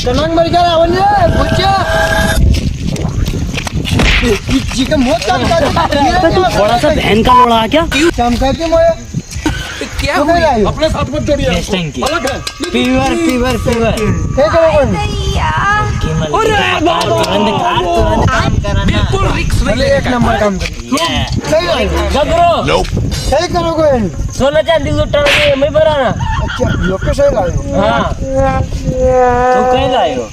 कनांग मर गया आवने बच्चा जी का मोत काम कर तू थोड़ा सा बहन का लोड़ा आ क्या चमका के मोए क्या हुआ अपने साथ मत जोड़िए अलग है फीवर हे करो कौन बिल्कुल रिक्स नहीं एक नंबर काम कर सही है गगरो सही करो कौन सोना चांदी लुटा के मैं भराना अच्छा लोग के सही लायो हाँ तू कहीं लायो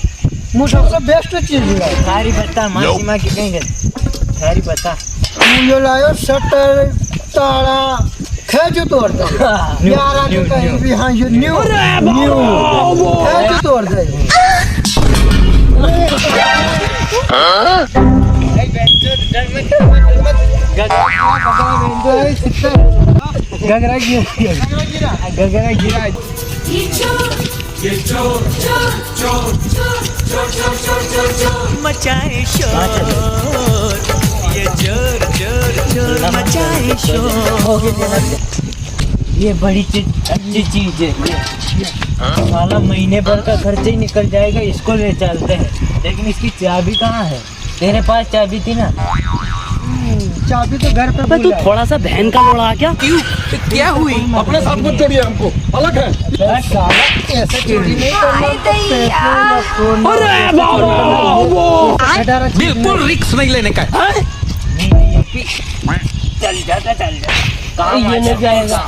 मु सबसे बेस्ट चीज लायो सारी बता मासी माँ की कहीं गई सारी बता मुझे लायो शटर ताला खेचो तोड़ता यार आगे कहीं भी हाँ ये न्यू खेचो तोड़ दे गगरा गिरा मचाए शोर ये जोर जोर जोर मचाए शोर ये बड़ी अच्छी चीज है साला महीने भर का खर्चा ही निकल जाएगा इसको ले चलते हैं लेकिन इसकी चाबी कहाँ है तेरे पास चाबी थी ना चाबी तो घर पे तू थोड़ा सा बहन का लोड़ा आ क्या क्यों क्या हुई अपने साथ मत जोड़िए हमको अलग है ऐसे चोरी नहीं करना बिल्कुल रिक्स नहीं लेने का चल जा काम ये नहीं जाएगा